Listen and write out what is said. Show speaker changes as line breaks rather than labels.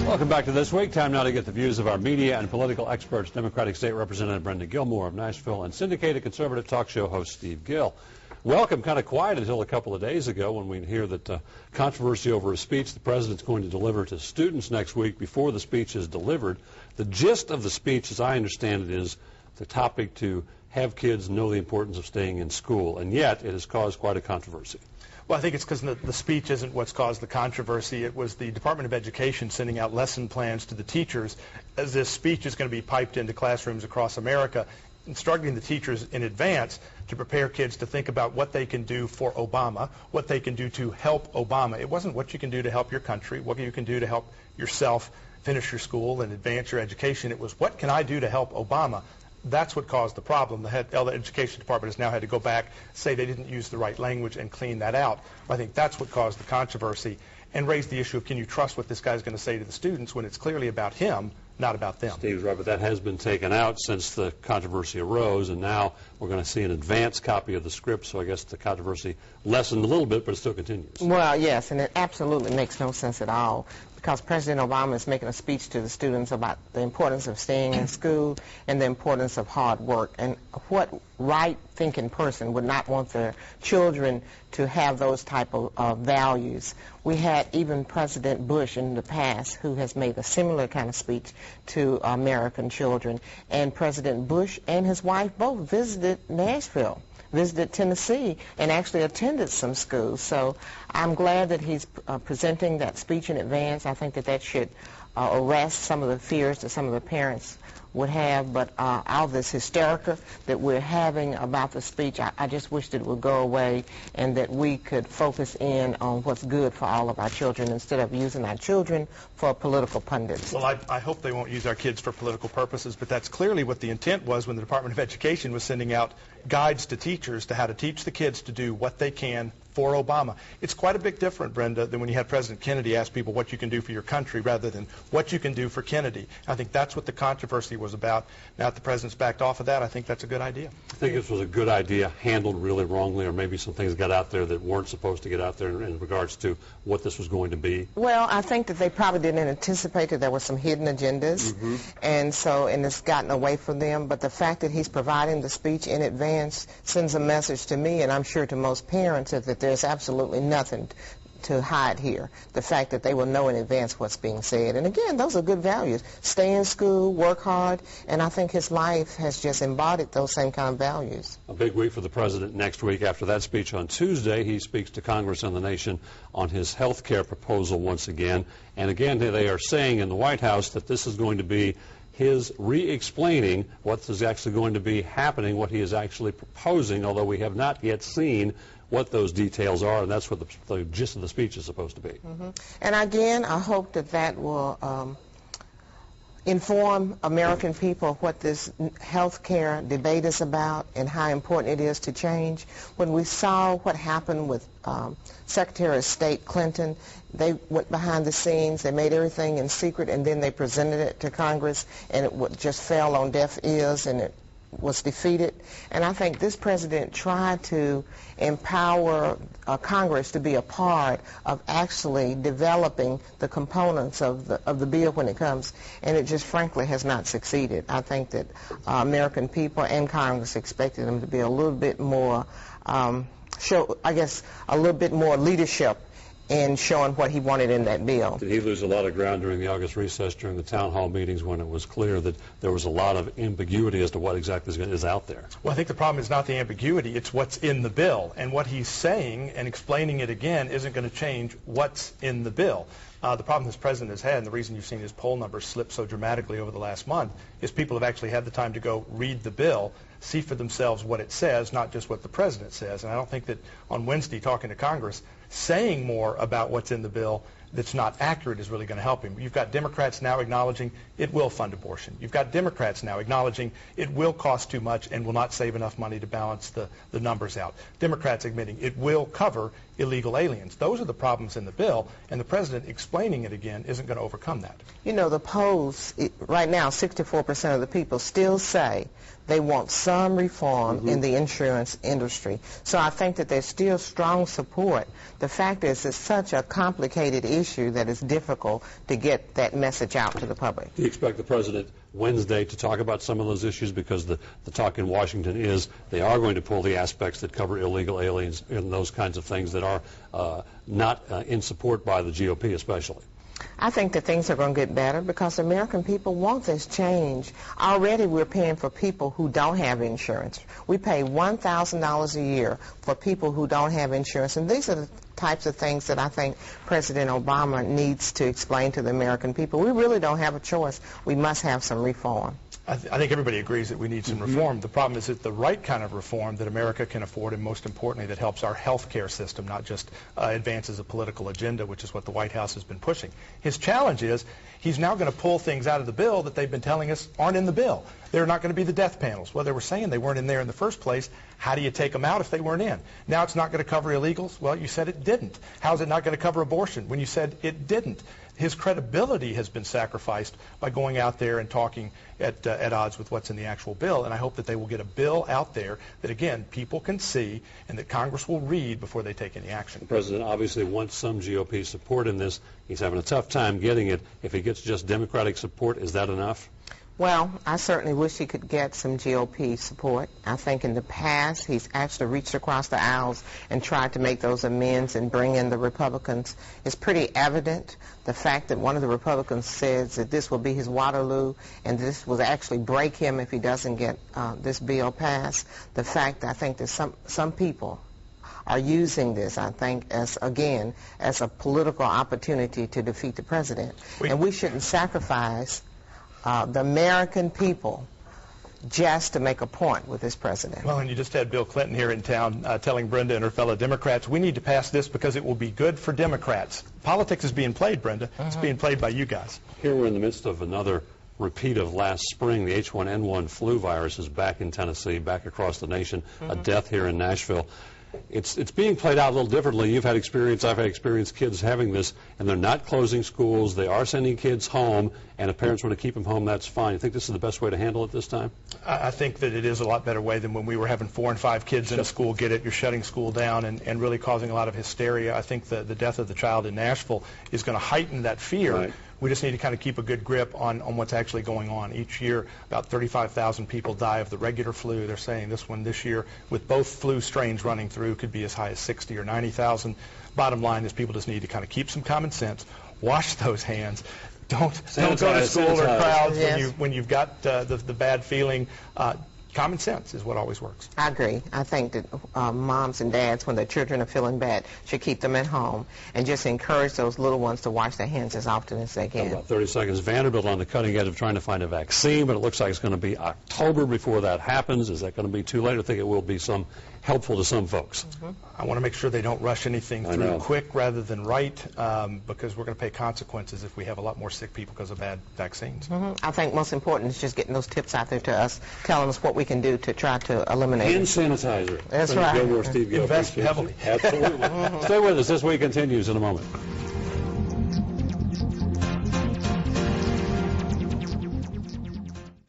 Welcome back to This Week. Time now to get the views of our media and political experts, Democratic State Representative Brenda Gilmore of Nashville and syndicated conservative talk show host Steve Gill. Welcome. Kind of quiet until a couple of days ago when we hear that controversy over a speech the president's going to deliver to students next week before the speech is delivered. The gist of the speech, as I understand it, is the topic to have kids know the importance of staying in school, and yet it has caused quite a controversy.
Well, I think it's because the speech isn't what's caused the controversy. It was the Department of Education sending out lesson plans to the teachers as this speech is going to be piped into classrooms across America, instructing the teachers in advance to prepare kids to think about what they can do for Obama, what they can do to help Obama. It wasn't what you can do to help your country, what you can do to help yourself finish your school and advance your education. It was, what can I do to help Obama? That's what caused the problem. The Education Department has now had to go back, say they didn't use the right language, and clean that out. I think that's what caused the controversy and raised the issue of, can you trust what this guy's going to say to the students when it's clearly about him, not about them.
Steve's right, but that has been taken out since the controversy arose, and now we're going to see an advance copy of the script, so I guess the controversy lessened a little bit, but it still continues.
Well, yes, and it absolutely makes no sense at all, because President Obama is making a speech to the students about the importance of staying in school and the importance of hard work. And what right-thinking person would not want their children to have those type of values? We had even President Bush in the past who has made a similar kind of speech to American children. And President Bush and his wife both visited Nashville, visited Tennessee, and actually attended some schools. So I'm glad that he's presenting that speech in advance. I think that that should arrest some of the fears that some of the parents would have, but all this hysterica that we're having about the speech, I just wish that it would go away and that we could focus in on what's good for all of our children instead of using our children for political pundits.
Well, I hope they won't use our kids for political purposes, but that's clearly what the intent was when the Department of Education was sending out guides to teachers to how to teach the kids to do what they can for Obama. It's quite a bit different, Brenda, than when you had President Kennedy ask people what you can do for your country rather than what you can do for Kennedy. I think that's what the controversy was about. Now that the president's backed off of that, I think that's a good idea.
I think this was a good idea, handled really wrongly, or maybe some things got out there that weren't supposed to get out there in regards to what this was going to be.
Well, I think that they probably didn't anticipate that there were some hidden agendas, and it's gotten away from them. But the fact that he's providing the speech in advance sends a message to me, and I'm sure to most parents, that there's absolutely nothing to hide here. The fact that they will know in advance what's being said. And again, those are good values. Stay in school, work hard, and I think his life has just embodied those same kind of values.
A big week for the president next week. After that speech on Tuesday, he speaks to Congress and the nation on his health care proposal once again. And again, they are saying in the White House that this is going to be his re-explaining what is actually going to be happening, what he is actually proposing, although we have not yet seen what those details are, and that's what the gist of the speech is supposed to be.
And again, I hope that that will inform American people what this health care debate is about and how important it is to change. When we saw what happened with Secretary of State Clinton, they went behind the scenes, they made everything in secret, and then they presented it to Congress, and it just fell on deaf ears, and it was defeated. And I think this president tried to empower Congress to be a part of actually developing the components of the bill when it comes, and it just frankly has not succeeded. I think that American people and Congress expected him to be a little bit more, a little bit more leadership in showing what he wanted in that bill.
Did he lose a lot of ground during the August recess, during the town hall meetings, when it was clear that there was a lot of ambiguity as to what exactly is out there?
Well, I think the problem is not the ambiguity, it's what's in the bill. And what he's saying and explaining it again isn't going to change what's in the bill. The problem this president has had, and the reason you've seen his poll numbers slip so dramatically over the last month, is people have actually had the time to go read the bill, see for themselves what it says, not just what the president says. And I don't think that on Wednesday, talking to Congress, saying more about what's in the bill that's not accurate is really going to help him. You've got Democrats now acknowledging it will fund abortion. You've got Democrats now acknowledging it will cost too much and will not save enough money to balance the numbers out. Democrats admitting it will cover illegal aliens. Those are the problems in the bill, and the president explaining it again isn't going to overcome that.
You know, the polls, right now, 64% of the people still say they want some reform in the insurance industry. So I think that there's still strong support. The fact is, it's such a complicated issue that it's difficult to get that message out to the public.
Do you expect the president Wednesday to talk about some of those issues? Because the talk in Washington is they are going to pull the aspects that cover illegal aliens and those kinds of things that are not in support by the GOP especially.
I think that things are going to get better because American people want this change. Already we're paying for people who don't have insurance. We pay $1,000 a year for people who don't have insurance, and these are the types of things that I think President Obama needs to explain to the American people. We really don't have a choice. We must have some reform.
I think everybody agrees that we need some reform. The problem is that the right kind of reform that America can afford, and most importantly, that helps our health care system, not just advances a political agenda, which is what the White House has been pushing. His challenge is he's now going to pull things out of the bill that they've been telling us aren't in the bill. They're not going to be the death panels. Well, they were saying they weren't in there in the first place. How do you take them out if they weren't in? Now it's not going to cover illegals. Well, you said it didn't. How is it not going to cover abortion when you said it didn't? His credibility has been sacrificed by going out there and talking at odds with what's in the actual bill, and I hope that they will get a bill out there that, again, people can see and that Congress will read before they take any action.
The president obviously wants some GOP support in this. He's having a tough time getting it. If he gets just Democratic support, is that enough?
Well, I certainly wish he could get some GOP support. I think in the past he's actually reached across the aisles and tried to make those amends and bring in the Republicans. It's pretty evident the fact that one of the Republicans says that this will be his Waterloo and this will actually break him if he doesn't get this bill passed. The fact that I think that some people are using this, I think, as a political opportunity to defeat the president. And we shouldn't sacrifice the American people just to make a point with this president.
Well, and you just had Bill Clinton here in town telling Brenda and her fellow Democrats, we need to pass this because it will be good for Democrats. Politics is being played, Brenda. It's being played by you guys.
Here we're in the midst of another repeat of last spring. The H1N1 flu virus is back in Tennessee, back across the nation, a death here in Nashville. It's being played out a little differently. You've had experience, I've had experience, kids having this, and they're not closing schools. They are sending kids home, and if parents want to keep them home, that's fine. You think this is the best way to handle it this time?
I think that it is a lot better way than when we were having 4 and 5 kids in a school get it. You're shutting school down and really causing a lot of hysteria. I think the death of the child in Nashville is going to heighten that fear.
Right.
We just need to kind of keep a good grip on what's actually going on. Each year, about 35,000 people die of the regular flu. They're saying this one this year, with both flu strains running through, could be as high as 60 or 90,000. Bottom line is people just need to kind of keep some common sense, wash those hands. Don't go to school or crowds when you've got the bad feeling. Common sense is what always works.
I agree. I think that moms and dads, when their children are feeling bad, should keep them at home and just encourage those little ones to wash their hands as often as they can.
About 30 seconds. Vanderbilt on the cutting edge of trying to find a vaccine, but it looks like it's going to be October before that happens. Is that going to be too late? I think it will be helpful to some folks.
I want to make sure they don't rush anything through quick rather than right, because we're going to pay consequences if we have a lot more sick people because of bad vaccines.
I think most important is just getting those tips out there to us, telling us what we can do to try to eliminate
Hand
it.
sanitizer.
That's
Brenda
right.
Gilmore, Steve Gill.
Invest heavily.
Absolutely. Stay with us. This week continues in a moment.